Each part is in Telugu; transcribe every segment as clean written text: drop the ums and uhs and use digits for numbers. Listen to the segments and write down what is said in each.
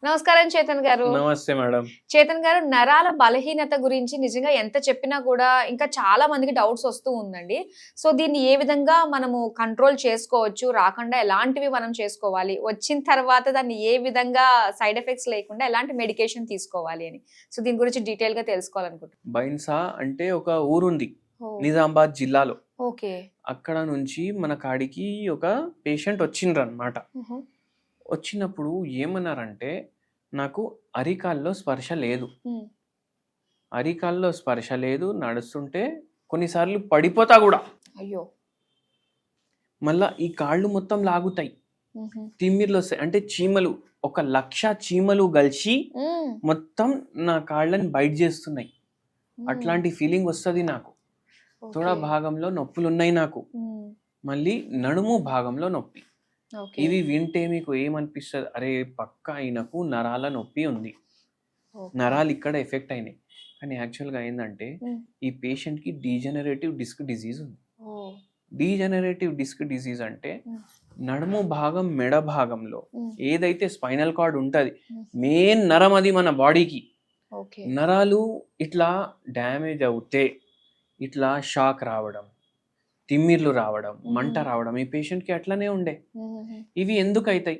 నమస్కారం చేతన్ గారు. నమస్తే మేడం. చేతన్ గారు, నరాల బలహీనత గురించి నిజంగా ఎంత చెప్పినా కూడా ఇంకా చాలా మందికి డౌట్స్ వస్తూ ఉందండి. సో దీన్ని ఏ విధంగా మనము కంట్రోల్ చేసుకోవచ్చు? రాకుండా ఎలాంటివి మనం చేసుకోవాలి? వచ్చిన తర్వాత దాన్ని ఏ విధంగా సైడ్ ఎఫెక్ట్స్ లేకుండా ఎలాంటి మెడికేషన్ తీసుకోవాలి అని. సో దీని గురించి డీటెయిల్‌గా తెలుసుకోవాలనుకుంటున్నాను. బైన్సా అంటే ఒక ఊరుంది ఓహ్! నిజామాబాద్ జిల్లాలో. ఓకే. అక్కడ నుంచి మన కాడికి ఒక పేషెంట్ వచ్చిండ్రనమాట. హుహు. వచ్చినప్పుడు ఏమన్నారంటే, నాకు అరికాల్లో స్పర్శ లేదు. హ్మ్. అరికాల్లో స్పర్శ లేదు. నడుస్తుంటే కొన్నిసార్లు పడిపోతా గూడా. అయ్యో! మళ్ళా ఈ కాళ్ళు మొత్తం లాగుతాయి. హుహు. తిమ్మిర్లొస్తాయి. అంటే చీమలు 1,00,000 చీమలు గలిసి హ్మ్. మొత్తం నా కాళ్ళని బైట్ చేస్తున్నాయి. హ్మ్. అట్లాంటి ఫీలింగ్ వస్తది నాకు. తొడ ఓకే. భాగంలో నొప్పులున్నాయి నాకు. హ్మ్. మళ్ళీ నడుము భాగంలో నొప్పి. ఓకే. ఇవి వింటే మీకు ఏమనిపిస్తది? అరే! పక్కా ఈయనకు నరాల నొప్పి ఉంది. ఓకే. నరాలు ఇక్కడ ఎఫెక్ట్ అయినాయి. కానీ యాక్చువల్‌గా ఏందంటే, హ్మ్. ఈ పేషెంట్‌కి డీజనరేటివ్ డిస్క్ డిసీజ్ ఉంది. ఓహ్! డీజనరేటివ్ డిస్క్ డిసీజ్ అంటే హ్మ్. నడుము భాగం, మెడ భాగంలో హ్మ్. ఏదైతే స్పైనల్ కార్డ్ ఉంటది, హ్మ్. మెయిన్ నరం అది మన బాడీకి. ఓకే. నరాలు ఇట్లా డ్యామేజ్ అవుతే, ఇట్లా షాక్ రావడం, తిమ్మిర్లు రావడం, మంట హ్మ్. రావడం ఈ పేషెంట్‌కి అట్లనే ఉండే. హుహుహు. ఇవి ఎందుకైతాయి?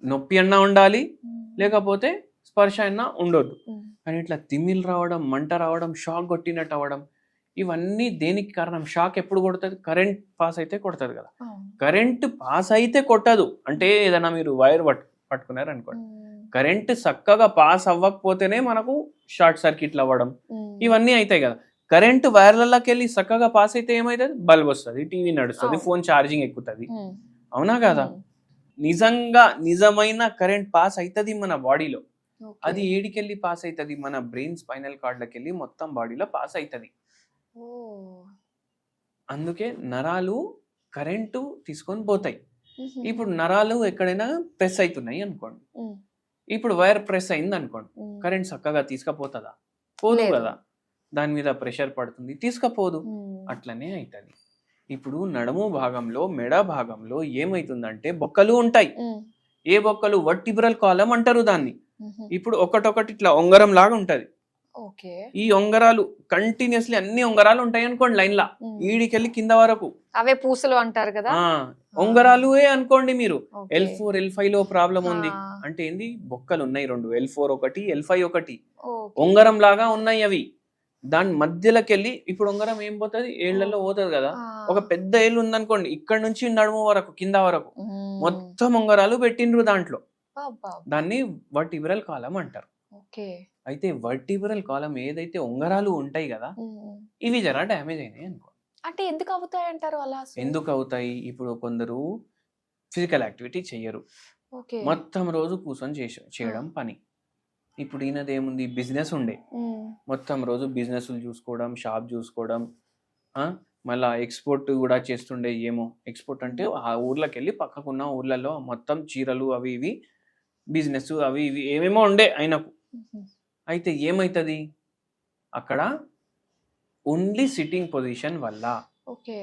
నొప్పి అన్నా ఉండాలి, హ్మ్. లేకపోతే స్పర్శ అయినా ఉండొద్దు. హ్మ్. కానీ ఇట్లా తిమ్మిర్లు రావడం, మంట రావడం, షాక్ కొట్టినట్టు అవ్వడం, ఇవన్నీ దేనికి కారణం? షాక్ ఎప్పుడు కొడతది? కరెంట్ పాస్ అయితే కొడతది కదా! అవును. కరెంట్ పాస్ అయితే కొట్టదు. అంటే ఏదైనా మీరు వైర్ పట్టుకున్నారనుకోండి. హ్మ్. కరెంట్ చక్కగా పాస్ అవ్వకపోతేనే మనకు షార్ట్ సర్క్యూట్లు అవ్వడం, హ్మ్. ఇవన్నీ అయితాయి కదా! కరెంట్ వైర్లలోకెళ్ళి చక్కగా పాస్ అయితే ఏమైతది? బల్బ్ వస్తది, టీవీ నడుస్తది, అవును. ఫోన్ ఛార్జింగ్ ఎక్కుతది. హ్మ్. అవునా కాదా? హ్మ్. నిజంగా నిజమైన కరెంట్ పాస్ అయితది మన బాడీలో. ఓకే. అది ఏడికెళ్ళి పాస్ అయితది? మన బ్రెయిన్ స్పైనల్ కార్డ్‌లకెళ్ళి మొత్తం బాడీలో పాస్ అయితది. ఓహ్! అందుకే నరాలు కరెంటు తీసుకొని పోతాయి. హుహుహు. ఇప్పుడు నరాలు ఎక్కడైనా ప్రెస్ అయితున్నాయి అనుకోండి. హ్మ్. ఇప్పుడు వైర్ ప్రెస్ అయిందనుకోండి. హ్మ్. కరెంట్ చక్కగా తీసుకపోతదా? పోదు లేదు. గదా! దాని మీద ప్రెషర్ పడుతుంది. తీసుకపోదు. హ్మ్. అట్లనే అయితది. ఇప్పుడు నడుము భాగంలో, మెడ భాగంలో ఏమైతుందంటే బొక్కలు ఉంటాయి. హ్మ్. ఏ బొక్కలు? వర్టిబ్రల్ కాలమ్ అంటారు దాన్ని. హుహు. ఇప్పుడు ఒకటొకటి ఇట్లా ఉంగరం లాగా ఉంటది. ఓకే. ఈ ఉంగరాలు కంటిన్యూయస్‌లీ అన్ని ఉంగరాలు ఉంటాయనుకోండి లైన్‌ల. హ్మ్. ఈడికెళ్ళి కింద వరకు. అవే పూసలు అంటారు గదా! ఆ! ఆ! ఉంగరాలుయే అనుకోండి మీరు. ఓకే. L4, L5లో ప్రాబ్లమ్ ఉంది. ఆ! అంటే ఏంది? బొక్కలున్నాయి 2. L4 ఒకటి, L5 ఒకటి. ఓకే. ఉంగరం లాగా ఉన్నాయి అవి. దాని మధ్యలోకెళ్ళి ఇప్పుడు ఉంగరం ఏం పోతది? ఏళ్ళలో ఓహ్! పోతది గదా! ఆ! ఒక పెద్ద ఏళ్ళు ఉందనుకోండి. ఇక్కడి నుంచి నడుము వరకు, కింద వరకు. హ్మ్. మొత్తం ఉంగరాలు పెట్టిండ్రు దాంట్లో. అబ్బబ్బా! దాన్ని వర్టిబ్రల్ కాలమ్ అంటారు. ఓకే. అయితే వర్టిబ్రల్ కాలమ్ ఏదైతే ఉంగరాలు ఉంటాయి గదా! హ్మ్. ఇవి జర డ్యామేజ్ అయినాయి అనుకో. అంటే ఎందుకు అవుతాయంటారు అలా అసలు? ఎందుకవుతాయి? ఇప్పుడు కొందరు ఫిజికల్ యాక్టివిటీ చెయ్యరు. ఓకే. మొత్తం రోజు కూర్చొని ఆ! చేయడం పని. ఇప్పుడు ఈయనదేముంది బిజినెస్ ఉండే. హ్మ్. మొత్తం రోజు బిజినెస్‌లు చూసుకోవడం, షాప్ చూసుకోవడం. ఆ! మళ్ళా ఎక్స్‌పోర్ట్ గూడా చేస్తుండే ఏమో. ఎక్స్‌పోర్ట్ అంటే హ్మ్. ఆ ఊర్లకెళ్ళి పక్కకున్న ఊర్లలో మొత్తం చీరలు అవి ఇవి బిజినెస్ అవి ఇవి ఏమేమో ఉండే ఆయనకు. హుహు. అయితే ఏమైతది? అక్కడ ఓన్లీ సిట్టింగ్ పొజిషన్ వల్ల, ఓకే.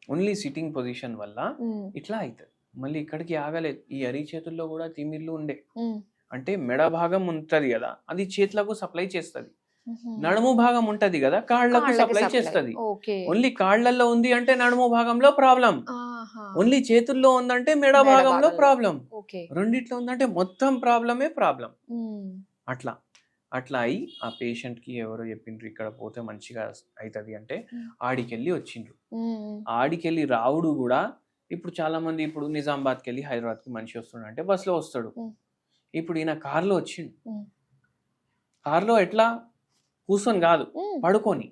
ఓన్లీ సిట్టింగ్ పొజిషన్ వల్ల హ్మ్. ఇట్లా అయితది. మళ్ళీ ఇక్కడికి ఆగలేదు. ఈ అరిచేతుల్లో గూడా తిమ్మిర్లు ఉండే. హ్మ్. అంటే మెడ భాగం ఉంటది గదా! అది చేతులకు సప్లై చేస్తది. హుహు. నడుము భాగం ఉంటది గదా! కాళ్ళకు కాళ్ళకి సప్లై సప్లై. చేస్తది. ఓకే. ఓన్లీ కాళ్ళల్లో ఉంది అంటే నడుము భాగంలో ప్రాబ్లమ్. ఆహా! ఓన్లీ చేతుల్లో ఉందంటే మెడ మెడ భాగంలో భాగంలో. ప్రాబ్లమ్. ఓకే. రెండిట్లో ఉందంటే మొత్తం ప్రాబ్లమే ప్రాబ్లమ్. హ్మ్. అట్లా. అట్లా అయి ఆ పేషెంట్‌కి ఎవరో చెప్పిండ్రు ఇక్కడ పోతే మంచిగా అయితది అంటే హ్మ్. ఆడికెళ్ళి వచ్చిండ్రు. హ్మ్. ఆడికెళ్ళి రావుడు గూడా ఇప్పుడు చాలామంది ఇప్పుడు నిజామాబాద్‌కెళ్ళి హైదరాబాద్‌కి మనిషి వస్తుండంటే బస్‌లో వస్తాడు. హ్మ్. ఇప్పుడు ఈయన కార్‌లో వచ్చిండు. హ్మ్. కార్‌లో ఎట్లా? కూర్చొని గాదు. హ్మ్. పడుకొని.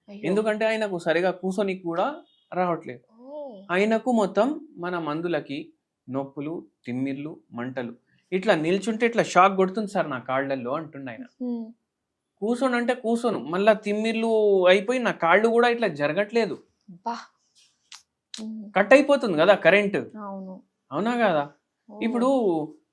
అయ్యో! ఎందుకంటే ఆయనకు సరిగా కూసోనికి కూడా రావట్లేదు. ఓహ్! ఆయనకు మొత్తం మన మందులకి నొప్పులు, తిమ్మిర్లు, మంటలు. ఇట్లా నిల్చుంటే ఇట్లా షాక్ కొడుతుంది సార్ నా కాళ్ళల్లో అంటుండాయన. హ్మ్. కూసోనంటే కూసోను. మళ్ళా తిమ్మిర్లు అయిపోయి నా కాళ్ళు గూడా ఇట్లా జరగట్లేదు. అబ్బా! హ్మ్. కట్ అయిపోతుంది గదా కరెంట్. అవును. అవునా గాదా? ఓహ్! ఇప్పుడు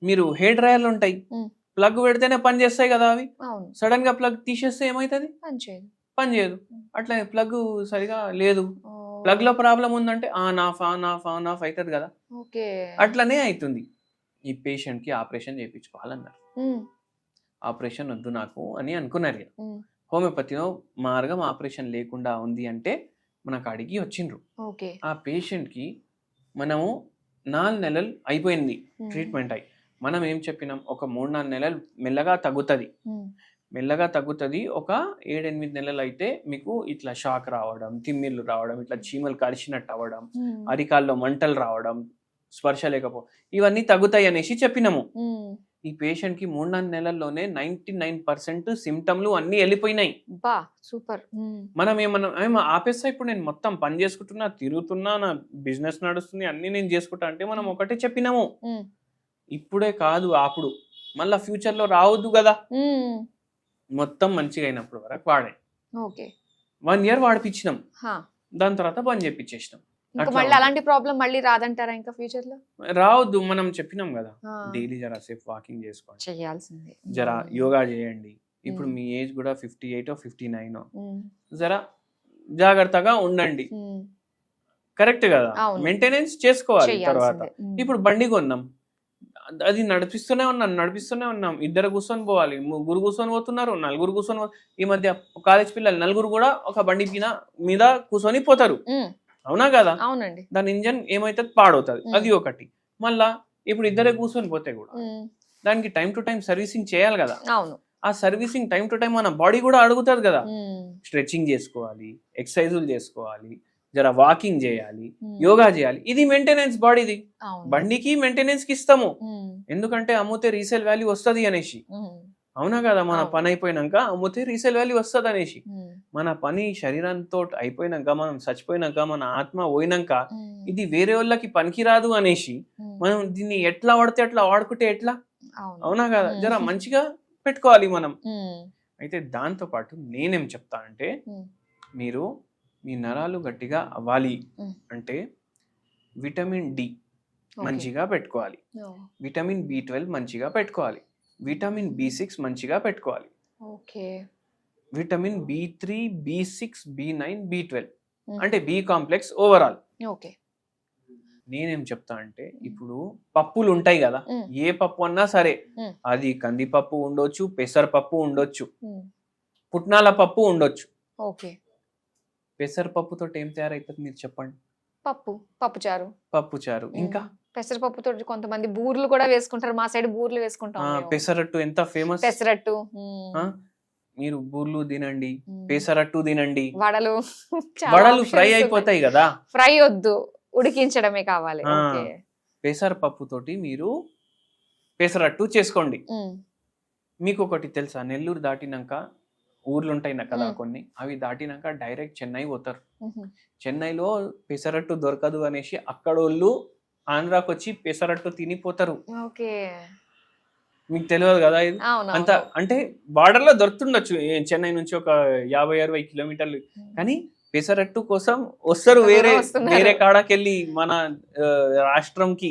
మీరు హెయిర్ డ్రైయర్‌లుంటాయి. హ్మ్. ప్లగ్ పెడితేనే పని చేస్తాయి గదా అవి. అవును. సడెన్‌గా ప్లగ్ తీసేస్తే ఏమైతది? పని చేయదు. పని చేయదు. హ్మ్. అట్లనే ప్లగ్గు సరిగా లేదు. ఓహ్! ప్లగ్‌లో ప్రాబ్లమ్ ఉందంటే on, of, on, of, on, of అయితది గదా! ఓకే. అట్లనే అయితుంది. ఈ పేషెంట్కి ఆపరేషన్ చేయించుకోవాలన్నారు. ఉమ్, ఆపరేషన్ వద్దు నాకు అని అనుకున్నారు. ఉమ్, హోమియోపతిలో మార్గం ఆపరేషన్ లేకుండా ఉంది అంటే మనకు అడిగి వచ్చిండ్రు. ఓకే. ఆ పేషెంట్కి మనము 4 నెలలు అయిపోయింది ట్రీట్మెంట్ అయి. మనం ఏం చెప్పినాం, ఒక 3-4 నెలలు మెల్లగా తగ్గుతుంది, మెల్లగా తగ్గుతుంది. ఒక 7-8 నెలలు అయితే మీకు ఇట్లా షాక్ రావడం, తిమ్మిర్లు రావడం, ఇట్లా చీమలు కరిచినట్టు అవ్వడం, అరికాల్లో మంటలు రావడం, స్పర్శ లేకపో, ఇవన్నీ తగ్గుతాయి అనేసి చెప్పినాము. ఈ పేషెంట్కి 3-4 నెలల్లోనే 99% సిమ్టమ్లు అన్నీ వెళ్ళిపోయినాయి. బా సూపర్. మనం ఏమన్నా ఆపేస్తా, ఇప్పుడు నేను మొత్తం పని చేసుకుంటున్నా, తిరుగుతున్నా, నా బిజినెస్ నడుస్తుంది, అన్ని నేను చేసుకుంటా అంటే మనం ఒకటే చెప్పినాము, ఇప్పుడే కాదు అప్పుడు మళ్ళా ఫ్యూచర్ లో రావద్దు కదా. మొత్తం మంచిగా అయినప్పుడు వరకు వాడే. ఓకే. 1 year వాడిపించినాం, దాని తర్వాత బంద్ చేపించేసినాం. మళ్ళీ అలాంటి ప్రాబ్లం మళ్ళీ రాదంటారా ఇంకా ఫ్యూచర్ లో? రావద్దు, మనం చెప్పినాం కదా, డైలీ జరా సేఫ్ వాకింగ్ చేసుకోండి, చేయాల్సిందే, జరా యోగా చేయండి. ఇప్పుడు మీ ఏజ్ కూడా 58 or 59, జరా జాగ్రత్తగా ఉండండి. కరెక్ట్ కదా, మెయింటెనెన్స్ చేసుకోవాలి. తర్వాత ఇప్పుడు బండి కొన్నాం, అది నడిపిస్తూనే ఉన్నాం. 2 కూర్చొని పోవాలి, 3 కూర్చొని పోతున్నారు, 4 కూర్చొని. ఈ మధ్య కాలేజ్ పిల్లలు 4 కూడా ఒక బండి మీద కూర్చొని పోతారు, అవునా కదా? అవునండి. దాని ఇంజన్ ఏమైతుంది, పాడవుతుంది, అది ఒకటి. మళ్ళా ఇప్పుడు 2 కూర్చొని పోతే కూడా దానికి టైం టు టైం సర్వీసింగ్ చేయాలి కదా. అవును. ఆ సర్వీసింగ్ టైం టు టైం మన బాడీ కూడా అడుగుతుంది కదా. స్ట్రెచింగ్ చేసుకోవాలి, ఎక్సర్సైజులు చేసుకోవాలి, జర వాకింగ్ చేయాలి, యోగా చేయాలి. ఇది మెయింటెనెన్స్ బాడీది. బండికి మెయింటెనెన్స్ కి ఇస్తాము, ఎందుకంటే అమ్ముతే రీసేల్ వాల్యూ వస్తుంది అనేసి, అవునా కదా? మన పని అయిపోయినాక అమ్ముతే రీసేల్ వాల్యూ వస్తుంది అనేసి. మన పని శరీరంతో అయిపోయినాక, మనం చచ్చిపోయినాక, మన ఆత్మ పోయినాక ఇది వేరే వాళ్ళకి పనికి రాదు అనేసి మనం దీన్ని ఎట్లా వాడితే అట్లా వాడుకుంటే ఎట్లా, అవునా కదా? జర మంచిగా పెట్టుకోవాలి మనం. అయితే దాంతో పాటు నేనేం చెప్తా అంటే, మీరు మీ నరాలు గట్టిగా అవ్వాలి అంటే విటమిన్ డి మంచిగా పెట్టుకోవాలి, విటమిన్ B12 మంచిగా పెట్టుకోవాలి, విటమిన్ B6 మంచిగా పెట్టుకోవాలి, vitamin B3, B6, B9, B12 అంటే బి కాంప్లెక్స్ ఓవరాల్. నేనేం చెప్తా అంటే, ఇప్పుడు పప్పులు ఉంటాయి కదా, ఏ పప్పు అన్నా సరే, అది కందిపప్పు ఉండొచ్చు, పెసరపప్పు ఉండొచ్చు, పుట్నాల పప్పు ఉండొచ్చు. పెసరపప్పుతో ఏం తయారైతుంది మీరు చెప్పండి? పప్పుచారు. ఇంకా పెసరపప్పుతో కొంతమంది బూర్లు కూడా వేసుకుంటారు, మా సైడ్ బూర్లు వేసుకుంటాం. పెసరట్టు ఎంత ఫేమస్. పెసరట్టు మీరు బూర్లు తినండి, పెసరట్టు తినండి, వడలు ఫ్రై అయిపోతాయి కదా. ఫ్రై వద్దు, ఉడికించడమే కావాలి. పెసరపప్పు తోటి మీరు పెసరట్టు చేసుకోండి. మీకు ఒకటి తెలుసా, నెల్లూరు దాటినాక ఊర్లు ఉంటాయి కదా కొన్ని, అవి దాటినాక డైరెక్ట్ చెన్నై పోతారు. చెన్నైలో పెసరట్టు దొరకదు అనేసి అక్కడ వాళ్ళు ఆంధ్రాకి వచ్చి పెసరట్టు తినిపోతారు. మీకు తెలియదు కదా ఇది అంత, అంటే బార్డర్ లో దొరుకుతుండొచ్చు చెన్నై నుంచి ఒక 50-60 కిలోమీటర్లు, కానీ పెసరట్టు కోసం వస్తారు వేరే కాడకెళ్ళి మన రాష్ట్రంకి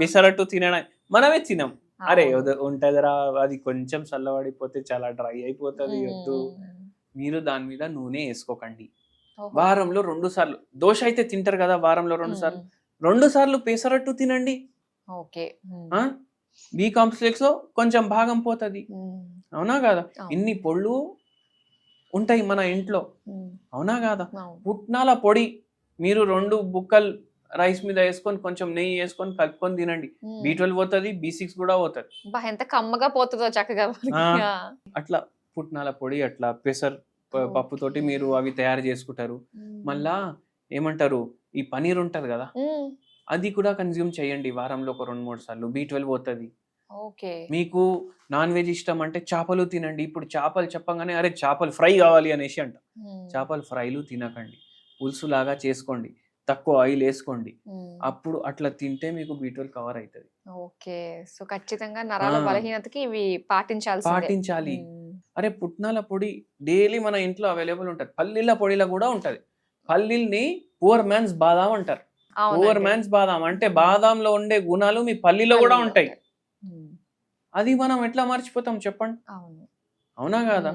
పెసరట్టు తినడం. మనమే తినం, అరే ఉంటదిరా, అది కొంచెం చల్లబడిపోతే చాలా డ్రై అయిపోతుంది, వద్దు. మీరు దాని మీద నూనె వేసుకోకండి. వారంలో 2 సార్లు, దోశ అయితే తింటారు కదా, వారంలో 2 సార్లు పెసరట్టు తినండి. బి కాంప్లెక్స్ లో కొంచెం భాగం పోతుంది, అవునా కాదా? ఇన్ని పొళ్ళు ఉంటాయి మన ఇంట్లో, అవునా కాదా? పుట్నాల పొడి మీరు 2 బుక్కలు రైస్ మీద వేసుకొని కొంచెం నెయ్యి వేసుకొని కలుపుకొని తినండి. B12 పోతుంది, B6 కూడా పోతుంది. ఎంత కమ్మగా పోతుందో చక్కగా. అట్లా పుట్నాల పొడి, అట్లా పెసర్ పప్పుతోటి మీరు అవి తయారు చేసుకుంటారు. మళ్ళా ఏమంటారు, ఈ పనీర్ ఉంటది కదా, అది కూడా కన్జ్యూమ్ చేయండి వారంలో ఒక 2-3 సార్లు. B12 పోతుంది. మీకు నాన్ వెజ్ ఇష్టం అంటే చేపలు తినండి. ఇప్పుడు చేపలు చెప్పగానే అరే చేపలు ఫ్రై కావాలి అనేసి అంట. చేపలు ఫ్రైలు తినకండి, పులుసు లాగా చేసుకోండి, తక్కువ ఆయిల్ వేసుకోండి. అప్పుడు అట్లా తింటే మీకు B12 కవర్ అవుతుంది. ఓకే, సో ఖచ్చితంగా నరాల బలహీనతకి ఇవి పాటించాలి. అరే పుట్నాల పొడి డైలీ మన ఇంట్లో అవైలబుల్ ఉంటది. పల్లీల పొడిలో కూడా ఉంటది. పల్లీల్ని పూర్ మ్యాన్స్ బాదాం అంటారు. పూర్ మ్యాన్స్ బాదాం అంటే బాదాంలో ఉండే గుణాలు మీ పల్లీలో కూడా ఉంటాయి. అది మనం ఎట్లా మర్చిపోతాం చెప్పండి, అవునా కాదా?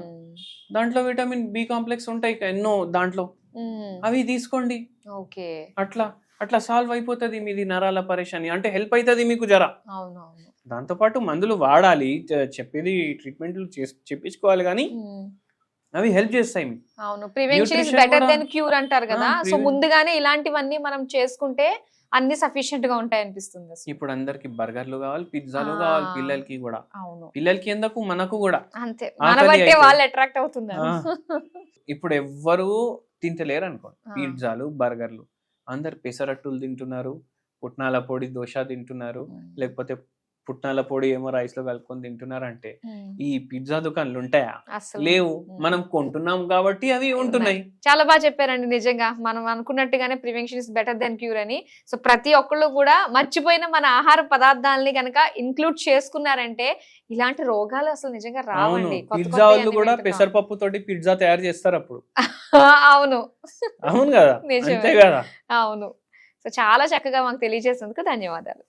దాంట్లో విటమిన్ బి కాంప్లెక్స్ ఉంటాయి ఎన్నో దాంట్లో, అవి తీసుకోండి. అట్లా సాల్వ్ అయిపోతుంది మీది నరాల పరేషాని, అంటే హెల్ప్ అవుతుంది మీకు జర. అవునవును. దాంతో పాటు మందులు వాడాలి, చెప్పేది ట్రీట్మెంట్లు చెప్పించుకోవాలి, కానీ అవి హెల్ప్ చేస్తాయి మీకు. అవును, ప్రివెన్షన్ ఇస్ Nutrition బెటర్ కూడా- దెన్ క్యూర్ అంటారు కదా. సో preven- ముందుగానే ఇలాంటివన్నీ మనం చేసుకుంటే అన్ని సఫిషియెంట్ గా ఉంటాయి అనిపిస్తుంది అసలు. ఇప్పుడు అందరికి బర్గర్లు కావాలి, పిజ్జాలు ఆ. కావాలి, పిల్లలకి కూడా. అవును, పిల్లలకి ఎందుకు, మనకు కూడా. అంతే, ఆకలి మన బట్టే అయితే. వాళ్ళు అట్రాక్ట్ అవుతున్నారు. ఇప్పుడు ఎవ్వరు తింటలేరు అనుకోండి ఆ. పిజ్జాలు, బర్గర్లు. అందరు పెసరట్టులు తింటున్నారు, పుట్నాల పొడి దోశ తింటున్నారు, లేకపోతే పుట్నాల పొడి ఏమో రైస్ లో కలుపుకొని తింటున్నారు. అంటే ఈ పిజ్జా దుకాణాలు ఉంటాయా? అసలు లేవు. ఉమ్. మనం కొంటున్నాం కాబట్టి అవి ఉంటున్నాయి. చాలా బాగా చెప్పారండి. నిజంగా మనం అనుకున్నట్టుగానే prevention is better than cure అని. సో ప్రతి ఒక్కళ్ళు కూడా మర్చిపోయిన మన ఆహార పదార్థాలని కనుక ఇంక్లూడ్ చేసుకున్నారంటే ఇలాంటి రోగాలు అసలు నిజంగా అవును, రావండి. కొత్త పిజ్జా కొత్తవి వాళ్ళు అన్ని కూడా వింటున్నాం. పెసరపప్పు తోటి పిజ్జా తయారు చేస్తారు అప్పుడు. అవును, అవును కదా, నిజమే. అంతే కదా. అవును. సో చాలా చక్కగా మాకు తెలియజేసినందుకు ధన్యవాదాలు.